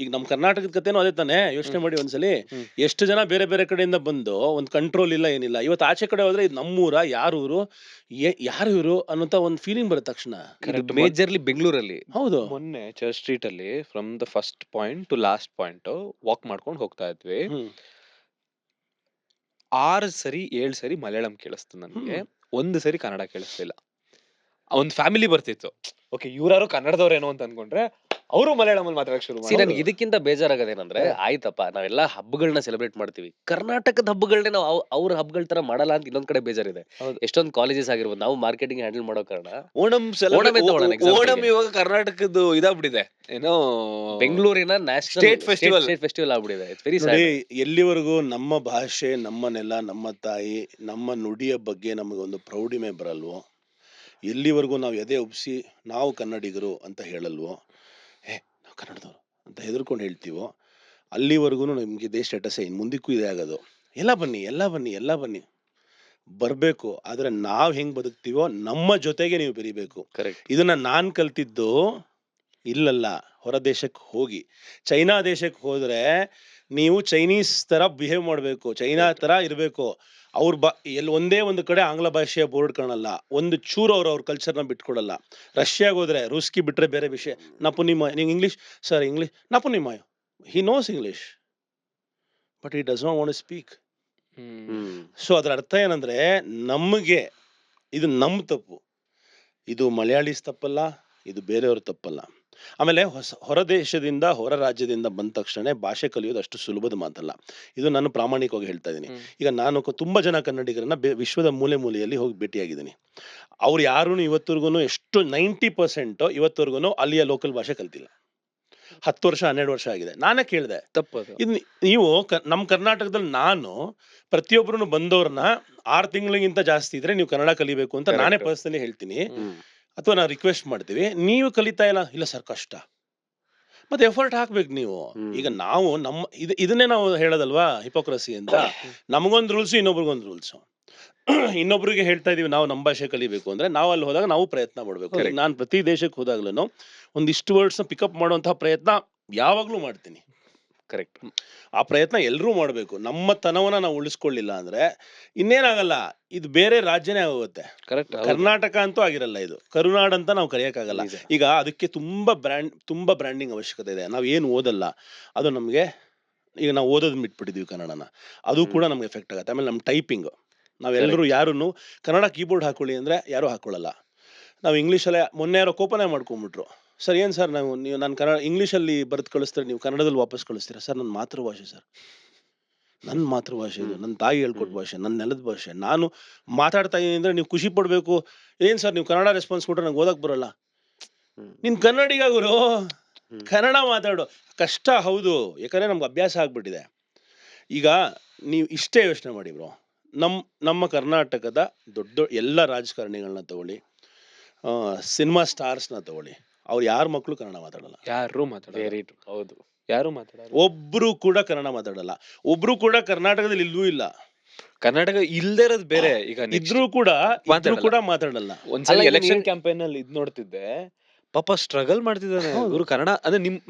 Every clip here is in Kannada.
ಈಗ ನಮ್ಮ ಕರ್ನಾಟಕದ ಕಥೆನೂ ಅದೇ ತಾನೇ. ಯೋಚನೆ ಮಾಡಿ ಒಂದ್ಸಲಿ, ಎಷ್ಟು ಜನ ಬೇರೆ ಬೇರೆ ಕಡೆಯಿಂದ ಬಂದು ಒಂದು ಕಂಟ್ರೋಲ್ ಇಲ್ಲ ಏನಿಲ್ಲ. ಇವತ್ತು ಆಚೆ ಕಡೆ ಹೋದ್ರೆ ಇದು ನಮ್ಮೂರ, ಯಾರೂರು, ಯಾರು ಇವರು ಅನ್ನೋಂತ ಒಂದು ಫೀಲಿಂಗ್ ಬರುತ್ತೆ ತಕ್ಷಣ. ಮೇಜರ್ಲಿ ಬೆಂಗಳೂರಲ್ಲಿ ಹೌದು. ಮೊನ್ನೆ ಚರ್ಚ್ ಸ್ಟ್ರೀಟ್ ಅಲ್ಲಿ from the first point to last point walk ಮಾಡ್ಕೊಂಡು ಹೋಗ್ತಾ ಇದ್ವಿ. 6 ಸರಿ 7 ಸರಿ ಮಲಯಾಳಂ ಕೇಳಿಸ್ತು ನನಗೆ, ಒಂದು ಸರಿ ಕನ್ನಡ ಕೇಳಿಸ್ಲಿಲ್ಲ. ಒಂದು ಫ್ಯಾಮಿಲಿ ಬರ್ತಿತ್ತು, ಓಕೆ ಇವ್ರಾರು ಕನ್ನಡದವ್ರೇನೋ ಅಂತ ಅನ್ಕೊಂಡ್ರೆ ಅವರು ಮಲಯಾಳಮಲ್ಲಿ ಮಾತಾಡಕ್ ಶುರು ಮಾಡಿ. ನನಗೆ ಇದಕ್ಕಿಂತ ಬೇಜಾರಾಗದೇನಂದ್ರೆ, ಆಯ್ತಪ್ಪ ನಾವೆಲ್ಲ ಹಬ್ಬಗಳನ್ನ ಸೆಲೆಬ್ರೇಟ್ ಮಾಡ್ತೀವಿ, ಕರ್ನಾಟಕದ ಹಬ್ಬಗಳನ್ನೇ ನಾವು ಅವ್ರ ಹಬ್ಬಗಳ ತರ ಮಾಡಲ್ಲ ಅಂತ ಇನ್ನೊಂದ್ ಕಡೆ ಬೇಜಾರಿದೆ. ಎಷ್ಟೊಂದು ಕಾಲೇಜಸ್ ಆಗಿರ್ಬೋದು, ನಾವು ಮಾರ್ಕೆಟಿಂಗ್ ಹ್ಯಾಂಡಲ್ ಮಾಡೋ ಕಾರಣ ಓಣಂ ಓಣಂ ಇವಾಗ ಕರ್ನಾಟಕದ್ದು ಇದಾಗ್ಬಿಟ್ಟಿದೆ, ಏನೋ ಬೆಂಗಳೂರಿನ ನ್ಯಾಷನಲ್ ಫೆಸ್ಟಿವಲ್ ಆಗ್ಬಿಟ್ಟಿದೆ. It's very sad. ಎಲ್ಲಿವರೆಗೂ ನಮ್ಮ ಭಾಷೆ, ನಮ್ಮ ನೆಲ, ನಮ್ಮ ತಾಯಿ, ನಮ್ಮ ನುಡಿಯ ಬಗ್ಗೆ ನಮಗೊಂದು ಪ್ರೌಢಿಮೆ ಬರಲ್ವೋ, ಎಲ್ಲಿವರೆಗೂ ನಾವು ಎದೆ ಉಬ್ಬಿಸಿ ನಾವು ಕನ್ನಡಿಗರು ಅಂತ ಹೇಳಲ್ವೋ, ನಾವು ಕನ್ನಡದವರು ಅಂತ ಹೆದರ್ಕೊಂಡು ಹೇಳ್ತೀವೋ, ಅಲ್ಲಿವರೆಗೂ ನಿಮಗೆ ಇದೇ ಸ್ಟೇಟಸ್ಸೇ. ಇನ್ನು ಮುಂದಕ್ಕೂ ಇದೆ ಆಗೋದು. ಎಲ್ಲ ಬನ್ನಿ ಬರಬೇಕು. ಆದರೆ ನಾವು ಹೆಂಗೆ ಬದುಕ್ತೀವೋ ನಮ್ಮ ಜೊತೆಗೆ ನೀವು ಬೆರಿಬೇಕು. ಇದನ್ನ ನಾನು ಕಲ್ತಿದ್ದು ಇಲ್ಲಲ್ಲ, ಹೊರ ದೇಶಕ್ಕೆ ಹೋಗಿ. ಚೈನಾ ದೇಶಕ್ಕೆ ಹೋದರೆ ನೀವು ಚೈನೀಸ್ ಥರ ಬಿಹೇವ್ ಮಾಡಬೇಕು, ಚೈನಾ ಥರ ಇರಬೇಕು. ಅವ್ರ ಎಲ್ಲಿ ಒಂದೇ ಒಂದು ಕಡೆ ಆಂಗ್ಲ ಭಾಷೆಯ ಬೋರ್ಡ್ ಕಾಣಲ್ಲ, ಒಂದು ಚೂರು ಅವ್ರ ಕಲ್ಚರ್ನ ಬಿಟ್ಕೊಡಲ್ಲ. ರಷ್ಯಾಗೆ ಹೋದ್ರೆ ರೂಸ್ಕಿ ಬಿಟ್ರೆ ಬೇರೆ ವಿಷಯ. ನಪುನಿಮಾಯ್, ನೀವು ಇಂಗ್ಲೀಷ್ ಸರ್, ಇಂಗ್ಲೀಷ್ ನಪುನಿಮಾಯ್, he knows English but he does not want to speak. So ಅದರ ಅರ್ಥ ಏನಂದ್ರೆ, ನಮಗೆ ಇದು ನಮ್ಮ ತಪ್ಪು, ಇದು ಮಲಯಾಳೀಸ್ ತಪ್ಪಲ್ಲ, ಇದು ಬೇರೆಯವ್ರ ತಪ್ಪಲ್ಲ. ಆಮೇಲೆ ಹೊರ ದೇಶದಿಂದ, ಹೊರ ರಾಜ್ಯದಿಂದ ಬಂದ ತಕ್ಷಣ ಭಾಷೆ ಕಲಿಯೋದು ಅಷ್ಟು ಸುಲಭದ ಮಾತಲ್ಲ. ಇದು ನಾನು ಪ್ರಾಮಾಣಿಕವಾಗಿ ಹೇಳ್ತಾ ಇದ್ದೀನಿ. ಈಗ ನಾನು ತುಂಬಾ ಜನ ಕನ್ನಡಿಗರನ್ನ ವಿಶ್ವದ ಮೂಲೆ ಮೂಲೆಯಲ್ಲಿ ಹೋಗಿ ಭೇಟಿಯಾಗಿದ್ದೀನಿ. ಅವ್ರು ಯಾರೂ ಇವತ್ತವರೆಗೂ ಎಷ್ಟು 90% ಇವತ್ತವರೆಗೂ ಅಲ್ಲಿಯ ಲೋಕಲ್ ಭಾಷೆ ಕಲ್ತಿಲ್ಲ. 10 ವರ್ಷ 12 ವರ್ಷ ಆಗಿದೆ. ನಾನೇ ಕೇಳಿದೆ, ತಪ್ಪದು. ಇದು ನೀವು ನಮ್ಮ ಕರ್ನಾಟಕದಲ್ಲಿ ನಾನು ಪ್ರತಿಯೊಬ್ಬರು ಬಂದವ್ರನ್ನ 6 ತಿಂಗಳಿಗಿಂತ ಜಾಸ್ತಿ ಇದ್ರೆ ನೀವು ಕನ್ನಡ ಕಲಿಬೇಕು ಅಂತ ನಾನೇ ಪರ್ಸನಲಿ ಹೇಳ್ತೀನಿ, ಅಥವಾ ನಾವು ರಿಕ್ವೆಸ್ಟ್ ಮಾಡ್ತೀವಿ. ನೀವು ಕಲಿತಾ ಇಲ್ಲ ಸರ್, ಕಷ್ಟ, ಮತ್ತೆ ಎಫರ್ಟ್ ಹಾಕ್ಬೇಕು ನೀವು. ಈಗ ನಾವು ಇದನ್ನೇ ನಾವು ಹೇಳೋದಲ್ವಾ ಹಿಪೋಕ್ರಸಿ ಅಂತ. ನಮಗೊಂದು ರೂಲ್ಸು, ಇನ್ನೊಬ್ರಿಗೊಂದು ರೂಲ್ಸು. ಇನ್ನೊಬ್ರಿಗೆ ಹೇಳ್ತಾ ಇದೀವಿ ನಾವು ನಮ್ಮ ಭಾಷೆ ಕಲಿಬೇಕು ಅಂದ್ರೆ, ನಾವು ಅಲ್ಲಿ ಹೋದಾಗ ನಾವು ಪ್ರಯತ್ನ ಮಾಡ್ಬೇಕು. ನಾನು ಪ್ರತಿ ದೇಶಕ್ಕೆ ಹೋದಾಗ್ಲೂ ಒಂದಿಷ್ಟು ವರ್ಡ್ಸ್ನ ಪಿಕಪ್ ಮಾಡುವಂತಹ ಪ್ರಯತ್ನ ಯಾವಾಗ್ಲೂ ಮಾಡ್ತೀನಿ. ಕರೆಕ್ಟ್. ಆ ಪ್ರಯತ್ನ ಎಲ್ಲರೂ ಮಾಡಬೇಕು. ನಮ್ಮ ತನವನ್ನ ನಾವು ಉಳಿಸ್ಕೊಳ್ಳಿಲ್ಲ ಅಂದ್ರೆ ಇನ್ನೇನಾಗಲ್ಲ, ಇದು ಬೇರೆ ರಾಜ್ಯನೇ ಆಗೋಗುತ್ತೆ. ಕರೆಕ್ಟ್. ಕರ್ನಾಟಕ ಅಂತೂ ಆಗಿರಲ್ಲ, ಇದು ಕರುನಾಡ್ ಅಂತ ನಾವು ಕರೆಯಕ್ಕಾಗಲ್ಲ. ಈಗ ಅದಕ್ಕೆ ತುಂಬಾ ಬ್ರ್ಯಾಂಡಿಂಗ್ ಅವಶ್ಯಕತೆ ಇದೆ. ನಾವು ಏನು ಓದಲ್ಲ ಅದು ನಮಗೆ, ಈಗ ನಾವು ಓದೋದು ಬಿಟ್ಬಿಟ್ಟಿದೀವಿ ಕನ್ನಡನ, ಅದು ಕೂಡ ನಮ್ಗೆ ಎಫೆಕ್ಟ್ ಆಗುತ್ತೆ. ಆಮೇಲೆ ನಮ್ಮ ಟೈಪಿಂಗ್, ನಾವೆಲ್ಲರೂ ಯಾರು ಕನ್ನಡ ಕೀಬೋರ್ಡ್ ಹಾಕೊಳ್ಳಿ ಅಂದ್ರೆ ಯಾರು ಹಾಕೊಳ್ಳಲ್ಲ. ನಾವು ಇಂಗ್ಲೀಷಲ್ಲೇ, ಮೊನ್ನೆ ಯಾರೋ ಕೋಪನೇ ಮಾಡ್ಕೊಂಡ್ಬಿಟ್ರು, ಸರ್ ಏನು ಸರ್ ನೀವು ನಾನು ಕನ್ನಡ ಇಂಗ್ಲೀಷಲ್ಲಿ ಬರೆದು ಕಳಿಸ್ತಾರೆ, ನೀವು ಕನ್ನಡದಲ್ಲಿ ವಾಪಸ್ ಕಳಿಸ್ತೀರಾ ಸರ್? ನನ್ನ ಮಾತೃಭಾಷೆ ಸರ್, ನನ್ನ ಮಾತೃಭಾಷೆ ಇದು, ನನ್ನ ತಾಯಿ ಹೇಳ್ಕೊಟ್ಟ ಭಾಷೆ, ನನ್ನ ನೆಲದ ಭಾಷೆ. ನಾನು ಮಾತಾಡ್ತಾ ಇದೀನಿ ಅಂದ್ರೆ ನೀವು ಖುಷಿ ಪಡ್ಬೇಕು. ಏನ್ ಸರ್ ನೀವು ಕನ್ನಡ ರೆಸ್ಪಾನ್ಸ್ ಕೊಟ್ರೆ ನಂಗೆ ಓದಕ್ ಬರಲ್ಲ? ನಿನ್ ಕನ್ನಡಿಗ ಗುರು, ಕನ್ನಡ ಮಾತಾಡು. ಕಷ್ಟ ಹೌದು, ಯಾಕಂದ್ರೆ ನಮ್ಗೆ ಅಭ್ಯಾಸ ಆಗ್ಬಿಟ್ಟಿದೆ. ಈಗ ನೀವು ಇಷ್ಟೇ ಯೋಚನೆ ಮಾಡಿ ಬ್ರೋ, ನಮ್ಮ ಕರ್ನಾಟಕದ ದೊಡ್ಡ ಎಲ್ಲ ರಾಜಕಾರಣಿಗಳನ್ನ ತಗೊಳ್ಳಿ, ಸಿನಿಮಾ ಸ್ಟಾರ್ಸ್ನ ತಗೊಳ್ಳಿ, ಅವ್ರು ಯಾರ ಮಕ್ಕಳು ಕನ್ನಡ ಮಾತಾಡಲ್ಲ. ಯಾರು ಮಾತಾಡಲ್ಲ. ಹೌದು, ಯಾರು ಮಾತಾಡಲ್ಲ. ಒಬ್ರು ಕೂಡ ಕನ್ನಡ ಮಾತಾಡಲ್ಲ. ಒಬ್ರು ಕೂಡ ಕರ್ನಾಟಕದಲ್ಲಿ ಇಲ್ಲೂ ಇಲ್ಲ. ಕರ್ನಾಟಕ ಇಲ್ದೇ ಇರೋದು ಬೇರೆ. ಈಗ ಇದ್ರೂ ಕೂಡ ಮಾತಾಡಲ್ಲ. ಒಂದ್ಸಲ ಎಲೆಕ್ಷನ್ ಕ್ಯಾಂಪೇನ್ ಅಲ್ಲಿ ಇದ್ ನೋಡ್ತಿದ್ದೆ, ಪಾಪ ಸ್ಟ್ರಗಲ್ ಮಾಡ್ತಿದ್ದಾನೆ ಇವ್ರು ಕನ್ನಡ ಅಂದ್ರೆ.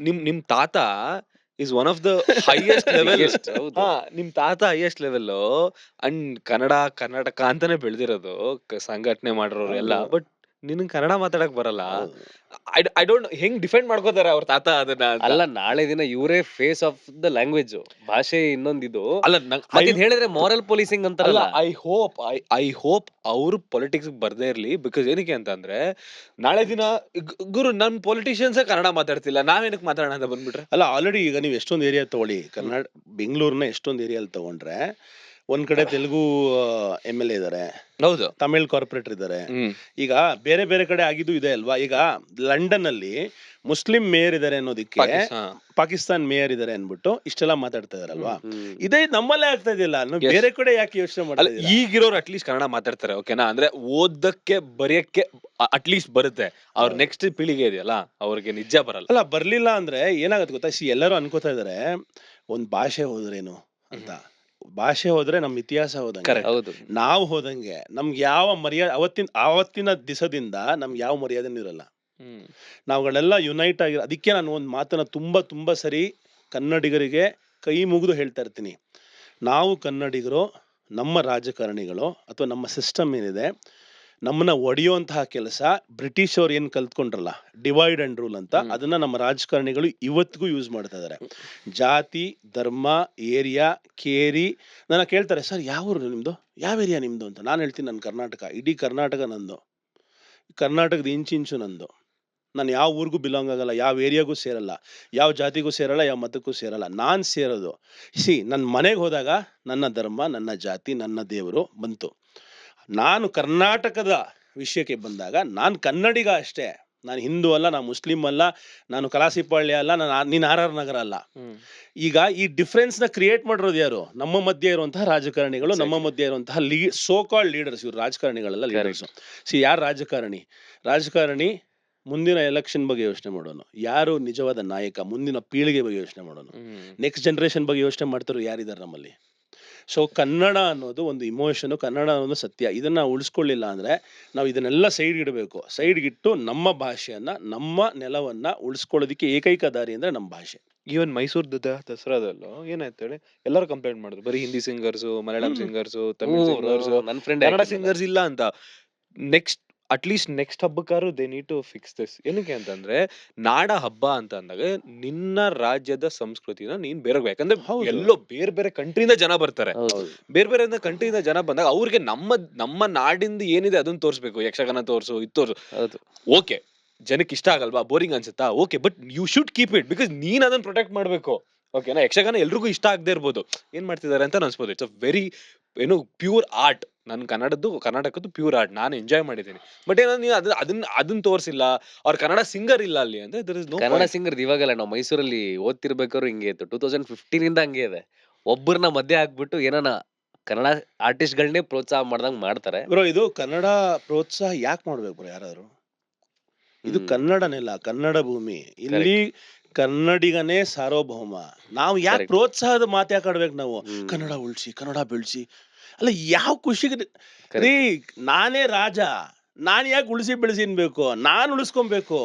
ನಿಮ್ ತಾತ is one of the highest level. ನಿಮ್ ತಾತ highest level ಅಂಡ್ ಕರ್ನಾಟಕ ಅಂತಾನೆ ಬೆಳ್ದಿರೋದು, ಸಂಘಟನೆ ಮಾಡಿರೋರು ಎಲ್ಲ. ಬಟ್ ನಿನಗೆ ಕನ್ನಡ ಮಾತಾಡಕ್ ಬರಲ್ಲ. ಐ ಡೋಂಟ್ ಹೆಂಗ್ ಡಿಫೆಂಡ್ ಮಾಡ್ಕೋತಾರೆ ಅವ್ರ ತಾತ ಅದನ್ನ. ಅಲ್ಲ, ನಾಳೆ ದಿನ ಇವರೇ ಫೇಸ್ ಆಫ್ ದ ಲ್ಯಾಂಗ್ವೇಜ್, ಭಾಷೆ ಇನ್ನೊಂದಿದು ಅಲ್ಲ. ಹೇಳಿದ್ರೆ ಮಾರಲ್ ಪೊಲೀಸಿಂಗ್ ಅಂತಾರಲ್ಲ. ಐ ಹೋಪ್ ಅವ್ರು ಪೊಲಿಟಿಕ್ಸ್ ಬರ್ದೇ ಇರ್ಲಿ. ಬಿಕಾಸ್ ಏನಕ್ಕೆ ಅಂತ ಅಂದ್ರೆ, ನಾಳೆ ದಿನ ಗುರು ನಮ್ ಪೊಲಿಟಿಷಿಯನ್ಸ್ ಕನ್ನಡ ಮಾತಾಡ್ತಿಲ್ಲ, ನಾವೇನಕ್ಕೆ ಮಾತಾಡೋಣ ಅಂತ ಬಂದ್ಬಿಟ್ರೆ. ಅಲ್ಲ, ಆಲ್ರೆಡಿ ಈಗ ನೀವು ಎಷ್ಟೊಂದು ಏರಿಯಾ ತಗೊಳ್ಳಿ, ಬೆಂಗಳೂರಿನ ಎಷ್ಟೊಂದು ಏರಿಯಲ್ಲಿ ತಗೊಂಡ್ರೆ, ಒಂದ್ ಕಡೆ ತೆಲುಗು MLA ಇದಾರೆ, ಹೌದು, ತಮಿಳ್ ಕಾರ್ಪೊರೇಟರ್ ಇದಾರೆ. ಈಗ ಬೇರೆ ಬೇರೆ ಕಡೆ ಆಗಿದ್ದು ಇದೆ ಅಲ್ವಾ. ಈಗ ಲಂಡನ್ ಅಲ್ಲಿ ಮುಸ್ಲಿಂ ಮೇಯರ್ ಇದಾರೆ ಅನ್ನೋದಕ್ಕೆ ಪಾಕಿಸ್ತಾನ್ ಮೇಯರ್ ಇದಾರೆ ಅನ್ಬಿಟ್ಟು ಇಷ್ಟೆಲ್ಲ ಮಾತಾಡ್ತಾ ಇದಾರಲ್ವಾ. ಇದೇ ನಮ್ಮಲ್ಲೇ ಆಗ್ತಾ ಇದೆಯಲ್ಲ, ಬೇರೆ ಕಡೆ ಯಾಕೆ ಯೋಚನೆ ಮಾಡಲ್ಲ? ಈಗಿರೋರು ಅಟ್ಲೀಸ್ಟ್ ಕನ್ನಡ ಮಾತಾಡ್ತಾರೆ, ಓಕೆನಾ? ಅಂದ್ರೆ ಓದಕ್ಕೆ ಬರೆಯಕ್ಕೆ ಅಟ್ಲೀಸ್ಟ್ ಬರುತ್ತೆ. ಅವ್ರ ನೆಕ್ಸ್ಟ್ ಪೀಳಿಗೆ ಇದೆಯಲ್ಲ, ಅವ್ರಿಗೆ ನಿಜ ಬರಲ್ಲ. ಅಲ್ಲ, ಬರ್ಲಿಲ್ಲ ಅಂದ್ರೆ ಏನಾಗುತ್ತೆ ಗೊತ್ತಾ? ಎಲ್ಲರೂ ಅನ್ಕೋತಾ ಇದಾರೆ ಒಂದ್ ಭಾಷೆ ಹೋದ್ರೇನು ಅಂತ. ಭಾಷೆ ಹೋದ್ರೆ ನಮ್ ಇತಿಹಾಸ ಹೋದಂಗೆ, ನಾವು ಹೋದಂಗೆ ನಮ್ಗೆ ಯಾವ ಮರ್ಯಾದೆ, ಆವತ್ತಿನ ದಿವಸದಿಂದ ನಮ್ಗೆ ಯಾವ ಮರ್ಯಾದೆನೂ ಇರಲ್ಲ. ನಾವುಗಳೆಲ್ಲ ಯುನೈಟ್ ಆಗಿರೋ. ಅದಕ್ಕೆ ನಾನು ಒಂದು ಮಾತನ್ನ ತುಂಬಾ ಸರಿ ಕನ್ನಡಿಗರಿಗೆ ಕೈ ಮುಗಿದು ಹೇಳ್ತಾ ಇರ್ತೀನಿ, ನಾವು ಕನ್ನಡಿಗರು, ನಮ್ಮ ರಾಜಕಾರಣಿಗಳು ಅಥವಾ ನಮ್ಮ ಸಿಸ್ಟಮ್ ಏನಿದೆ, ನಮ್ಮನ್ನ ಒಡೆಯುವಂತಹ ಕೆಲಸ ಬ್ರಿಟಿಷ್ ಅವ್ರು ಏನು ಕಲ್ತ್ಕೊಂಡ್ರಲ್ಲ, ಡಿವೈಡ್ ಅಂಡ್ ರೂಲ್ ಅಂತ, ಅದನ್ನ ನಮ್ಮ ರಾಜಕಾರಣಿಗಳು ಇವತ್ತಿಗೂ ಯೂಸ್ ಮಾಡ್ತಾ ಇದ್ದಾರೆ. ಜಾತಿ, ಧರ್ಮ, ಏರಿಯಾ, ಕೇರಿ. ನನ್ನ ಕೇಳ್ತಾರೆ, ಸರ್ ಯಾವ ಊರು ನಿಮ್ದು, ಯಾವ ಏರಿಯಾ ನಿಮ್ದು ಅಂತ. ನಾನು ಹೇಳ್ತೀನಿ, ನನ್ನ ಕರ್ನಾಟಕ, ಇಡೀ ಕರ್ನಾಟಕ ನಂದು, ಕರ್ನಾಟಕದ ಇಂಚಿಂಚು ನಂದು. ನಾನು ಯಾವ ಊರಿಗೂ ಬಿಲಾಂಗ್ ಆಗಲ್ಲ, ಯಾವ ಏರಿಯಾಗೂ ಸೇರಲ್ಲ, ಯಾವ ಜಾತಿಗೂ ಸೇರಲ್ಲ, ಯಾವ ಮತಕ್ಕೂ ಸೇರಲ್ಲ. ನಾನು ಸೇರೋದು ನನ್ನ ಮನೆಗೆ ಹೋದಾಗ ನನ್ನ ಧರ್ಮ, ನನ್ನ ಜಾತಿ, ನನ್ನ ದೇವರು ಬಂತು. ನಾನು ಕರ್ನಾಟಕದ ವಿಷಯಕ್ಕೆ ಬಂದಾಗ ನಾನು ಕನ್ನಡಿಗ ಅಷ್ಟೇ. ನಾನು ಹಿಂದೂ ಅಲ್ಲ, ನಾನು ಮುಸ್ಲಿಂ ಅಲ್ಲ, ನಾನು ಕಲಾಸಿಪಾಳ್ಯ ಅಲ್ಲ, ನೀನು ಆರ್ ಆರ್ ನಗರ ಅಲ್ಲ. ಈಗ ಈ ಡಿಫ್ರೆನ್ಸ್ ನ ಕ್ರಿಯೇಟ್ ಮಾಡಿರೋದು ಯಾರು? ನಮ್ಮ ಮಧ್ಯೆ ಇರುವಂತಹ ರಾಜಕಾರಣಿಗಳು, ನಮ್ಮ ಮಧ್ಯೆ ಇರುವಂತಹ ಸೋ ಕಾಲ್ಡ್ ಲೀಡರ್ಸ್. ಇವ್ರು ರಾಜಕಾರಣಿಗಳೆಲ್ಲ ಲೀಡರ್ಸ್. ಯಾರು ರಾಜಕಾರಣಿ ಮುಂದಿನ ಎಲೆಕ್ಷನ್ ಬಗ್ಗೆ ಯೋಚನೆ ಮಾಡೋನು, ಯಾರು ನಿಜವಾದ ನಾಯಕ, ಮುಂದಿನ ಪೀಳಿಗೆ ಬಗ್ಗೆ ಯೋಚನೆ ಮಾಡೋನು, ನೆಕ್ಸ್ಟ್ ಜನರೇಷನ್ ಬಗ್ಗೆ ಯೋಚನೆ ಮಾಡ್ತಾರೋ ಯಾರಿದ್ದಾರೆ ನಮ್ಮಲ್ಲಿ? ಸೊ ಕನ್ನಡ ಅನ್ನೋದು ಒಂದು ಇಮೋಷನು, ಕನ್ನಡ ಅನ್ನೋದು ಸತ್ಯ. ಇದನ್ನ ಉಳಿಸ್ಕೊಳ್ಳಿಲ್ಲ ಅಂದ್ರೆ ನಾವು ಇದನ್ನೆಲ್ಲ ಸೈಡ್ ಇಡಬೇಕು. ಸೈಡ್ಗಿಟ್ಟು ನಮ್ಮ ಭಾಷೆಯನ್ನ, ನಮ್ಮ ನೆಲವನ್ನ ಉಳಿಸ್ಕೊಳ್ಳೋದಕ್ಕೆ ಏಕೈಕ ದಾರಿ ಅಂದ್ರೆ ನಮ್ಮ ಭಾಷೆ. ಈವನ್ ಮೈಸೂರ್ ದಸರಾದಲ್ಲೂ ಏನಾಯ್ತು ಹೇಳಿ, ಎಲ್ಲರೂ ಕಂಪ್ಲೇಂಟ್ ಮಾಡಿದ್ರು, ಬರೀ Hindi singers, Malayalam singers, Tamil singers, ನನ್ನ ಫ್ರೆಂಡ್ ಕನ್ನಡ ಸಿಂಗರ್ಸ್ ಇಲ್ಲ ಅಂತ. ಅಟ್ಲೀಸ್ಟ್ ನೆಕ್ಸ್ಟ್ ಹಬ್ಬಕ್ಕಾರು they need to fix this. ಏನಕ್ಕೆ ಅಂತಂದ್ರೆ, ನಾಡ ಹಬ್ಬ ಅಂತ ಅಂದಾಗ ನಿನ್ನ ರಾಜ್ಯದ ಸಂಸ್ಕೃತಿನ ನೀನ್ ಬೇರೆ, ಯಾಕಂದ್ರೆ ಎಲ್ಲೋ ಬೇರೆ ಬೇರೆ ಕಂಟ್ರಿಯಿಂದ ಜನ ಬರ್ತಾರೆ. ಬೇರೆ ಬೇರೆ ಕಂಟ್ರಿಯಿಂದ ಜನ ಬಂದಾಗ ಅವ್ರಿಗೆ ನಮ್ಮ ನಾಡಿಂದ ಏನಿದೆ ಅದನ್ನ ತೋರಿಸ್ಬೇಕು. ಯಕ್ಷಗಾನ ತೋರ್ಸು, ಇದು ತೋರ್ಸು. ಓಕೆ, ಜನಕ್ಕೆ ಇಷ್ಟ ಆಗಲ್ವಾ, ಬೋರಿಂಗ್ ಅನ್ಸುತ್ತಾ? Okay, but you should keep it, because ನೀನ್ ಅದನ್ನ ಪ್ರೊಟೆಕ್ಟ್ ಮಾಡ್ಬೇಕು. ಓಕೆನಾ? ಯಕ್ಷಗಾನ ಎಲ್ರಿಗೂ ಇಷ್ಟ ಆಗದೆ ಇರ್ಬೋದು, ಏನ್ ಮಾಡ್ತಿದ್ದಾರೆ ಅಂತ ಅನ್ಸ್ಬೋದು. It's a very pure art. ನನ್ ಕರ್ನಾಟಕದ್ದು ಪ್ಯೂರ್ ಆರ್ಟ್, ನಾನು ಎಂಜಾಯ್ ಮಾಡಿದ್ದೀನಿ. ಬಟ್ ಏನೋ ನೀವು ಅದನ್ನ ತೋರಿಸಿಲ್ಲ, ಅವ್ರ ಕನ್ನಡ ಸಿಂಗರ್ ಇಲ್ಲ ಅಲ್ಲಿ ಅಂದ್ರೆ there is no Kannada point. Singer ಇವಾಗಲ್ಲ, ನಾವು ಮೈಸೂರಲ್ಲಿ ಓದ್ತಿರ್ಬೇಕಾದ್ರು ಹಿಂಗೆ ಇತ್ತು. 2015 ಹಂಗೆ ಇದೆ. ಒಬ್ಬರನ್ನ ಮಧ್ಯೆ ಹಾಕ್ಬಿಟ್ಟು ಏನಾನ ಕನ್ನಡ ಆರ್ಟಿಸ್ಟ್ ಗಳನ್ನೇ ಪ್ರೋತ್ಸಾಹ ಮಾಡ್ದಂಗ್ ಮಾಡ್ತಾರೆ. ಬ್ರೋ, ಇದು ಕನ್ನಡ ಪ್ರೋತ್ಸಾಹ ಯಾಕೆ ಮಾಡ್ಬೇಕು ಬ್ರೋ ಯಾರಾದ್ರು? ಇದು ಕನ್ನಡ ನೆಲ, ಕನ್ನಡ ಭೂಮಿ. ಇಲ್ಲಿ ಕನ್ನಡಿಗನೇ ಸಾರ್ವಭೌಮ. ನಾವು ಯಾಕೆ ಪ್ರೋತ್ಸಾಹದ ಮಾತು ಯಾಕೆ ಆಡ್ಬೇಕು ನಾವು? ಕನ್ನಡ ಉಳಿಸಿ, ಕನ್ನಡ ಬೆಳೆಸಿ. ಅಲ್ಲ, ಯಾವ ಖುಷಿಗೆ ರೀ? ನಾನೇ ರಾಜ, ನಾನು ಯಾಕೆ ಉಳಿಸಿ ಬೆಳೆಸಿ ಅನ್ಬೇಕು? ನಾನು ಉಳಿಸ್ಕೊಬೇಕು.